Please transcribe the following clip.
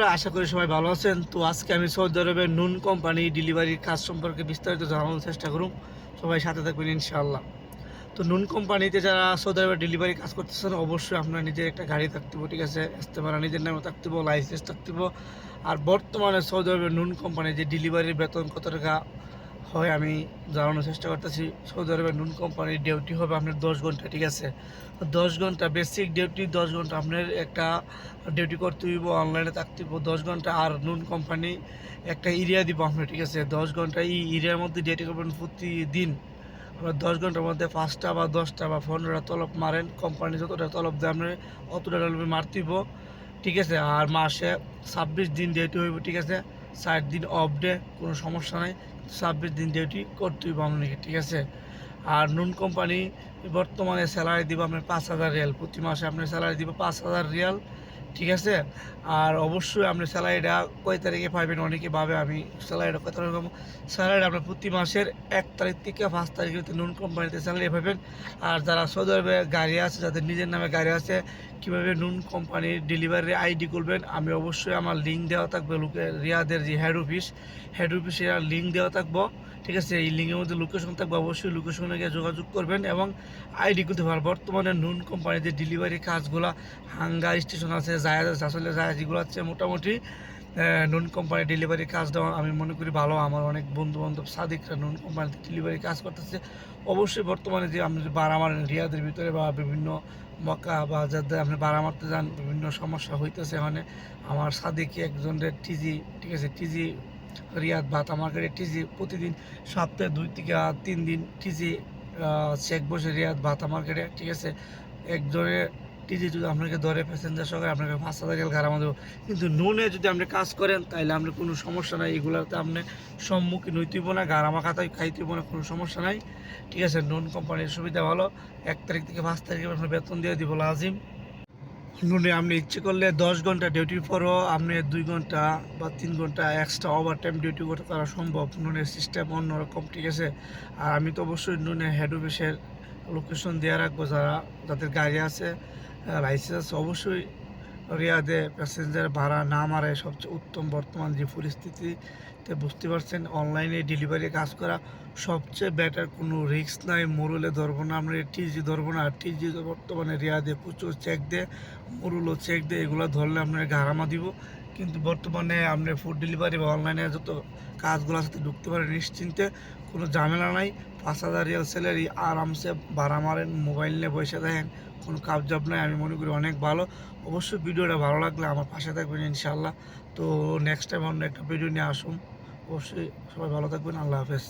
বন্ধুরা, আশা করি সবাই ভালো আছেন। তো আজকে আমি সৌদি আরবের নুন কোম্পানি ডেলিভারির কাজ সম্পর্কে বিস্তারিত জানানোর চেষ্টা করুন। সবাই সাথে থাকবেন ইনশাআল্লাহ। তো নুন কোম্পানিতে যারা সৌদি আরবের ডেলিভারি কাজ করতেছেন, অবশ্যই আপনার নিজের একটা গাড়ি থাকতে হবে, ঠিক আছে? ইস্তেমারা নিজের নামে থাকতে হবে, লাইসেন্স থাকতে হবে। আর বর্তমানে সৌদি আরবের নুন কোম্পানি যে ডেলিভারির বেতন কত টাকা হয় আমি জানানোর চেষ্টা করতেছি। সৌদি আরবের নুন কোম্পানির ডিউটি হবে আপনার 10 ঘন্টা, ঠিক আছে? 10 ঘন্টা বেসিক ডিউটি, 10 ঘন্টা আপনার একটা ডিউটি করতে হইব, অনলাইনে থাকতে হইব 10 ঘন্টা। আর নুন কোম্পানি একটা এরিয়া দিব আপনার, ঠিক আছে? 10 ঘন্টা এই এরিয়ার মধ্যে ডিউটি করবেন প্রতিদিন। আপনার 10 ঘন্টার মধ্যে 5টা বা 10টা বা 15টা তলব মারেন। কোম্পানি যতটা তলব দেয় আপনার অতটা তলবে মারতে হইব, ঠিক আছে? আর মাসে 26 দিন ডিউটি হইব, ঠিক আছে? 60 দিন অফ ডে, কোনো সমস্যা নাই। 26 দিন ডিউটি করতে হইব আপনাকে, ঠিক আছে? আর নুন কোম্পানি বর্তমানে স্যালারি দিব আপনার 5,000 রিয়াল। প্রতি মাসে আপনার স্যালারি দিব 5,000 রিয়াল, ঠিক আছে? আর অবশ্যই আপনি স্যালারিটা কয় তারিখে পাবেন, অনেকে ভাবে আমি স্যালারিটা কয় তারিখে পাবো। স্যালারিটা আপনার প্রতি মাসের 1 তারিখ থেকে 5 তারিখের নুন কোম্পানিতে স্যালারি পাবেন। আর যারা সৌদি আরবে গাড়ি আছে, যাদের নিজের নামে গাড়ি আছে, কীভাবে নুন কোম্পানির ডেলিভারি আইডি করবেন আমি অবশ্যই আমার লিঙ্ক দেওয়া থাকবে। রিয়াদের যে হেড অফিসের লিঙ্ক দেওয়া থাকবো, ঠিক আছে? এই লিঙ্কের মধ্যে লোকেশন থাকবে, অবশ্যই লোকেশনে গিয়ে যোগাযোগ করবেন এবং আইডি করতে পারবেন। বর্তমানে নুন কোম্পানির যে ডেলিভারি কাজগুলো, হাঙ্গা স্টেশন আছে, জাহাজ আসলে জাহাজ যেগুলো আছে, মোটামুটি নুন কোম্পানি ডেলিভারি কাজটা আমি মনে করি ভালো। আমার অনেক বন্ধু বান্ধব সাদিকরা নুন কোম্পানিতে ডেলিভারি কাজ করতেছে। অবশ্যই বর্তমানে যে আপনি যদি ভাড়া মারেন রিয়াদের ভিতরে বা বিভিন্ন মক্কা বা যাদের আপনি ভাড়া মারতে যান, বিভিন্ন সমস্যা হইতেছে। মানে আমার সাদিকে একজনের টিজি, ঠিক আছে? টিজি রিয়াদ ভাতা মার্কেটে টিজি প্রতিদিন সপ্তাহে 2 থেকে 3 দিন টিজি চেক বসে রিয়াদ ভাতা মার্কেটে, ঠিক আছে? একজনের টিজি যদি আপনাকে ধরে প্যাসেঞ্জার সহকারে আপনাকে 5,000 গাড়ামা দেবো। কিন্তু নুনে যদি আপনি কাজ করেন তাহলে আপনার কোনো সমস্যা নাই, এগুলোতে আপনি সম্মুখীন হইতেইব না, গাড়ামা খাতায় খাইতেইব না, কোনো সমস্যা নাই, ঠিক আছে? নুন কোম্পানির সুবিধা ভালো। 1 তারিখ থেকে 5 তারিখে আপনার বেতন দিয়ে দিব লাজিম। নুনে আপনি ইচ্ছে করলে 10 ঘন্টা ডিউটির পরও আপনি 2 ঘন্টা বা 3 ঘন্টা এক্সট্রা ওভার টাইম ডিউটি করতে করা সম্ভব। নুনের সিস্টেম অন্যরকম, ঠিক আছে? আর আমি তো অবশ্যই নুনের হেড অফিসের লোকেশন দেওয়া রাখবো। যাদের গাড়ি আছে, লাইসেন্স আছে, অবশ্যই রিয়াদে প্যাসেঞ্জার ভাড়া না মারে সবচেয়ে উত্তম। বর্তমান যে পরিস্থিতিতে বুঝতে পারছেন, অনলাইনে ডেলিভারি কাজ করা সবচেয়ে বেটার। কোনো রিস্ক নাই, মোরলে ধরবো না, আমরা টিজি ধরবো না। আর টিজি বর্তমানে রিয়াদে প্রচুর চেক দেয়, মোরলও চেক দেয়, এগুলো ধরলে আপনার গারামা দিব। কিন্তু বর্তমানে আপনি ফুড ডেলিভারি বা অনলাইনে যত কাজগুলো সাথে ঢুকতে পারেন নিশ্চিন্তে, কোনো ঝামেলা নাই। 5,000 রিয়াল স্যালারি, আরামসে ভাড়া মারেন, মোবাইল নিয়ে বসে দেখেন, কোনো কাবজাব নাই। আমি মনে করি অনেক ভালো। অবশ্যই ভিডিওটা ভালো লাগলে আমার পাশে থাকবেন ইনশাআল্লাহ। তো নেক্সট টাইম অন্য একটা ভিডিও নিয়ে আসুন। অবশ্যই সবাই ভালো থাকবেন। আল্লাহ হাফেজ।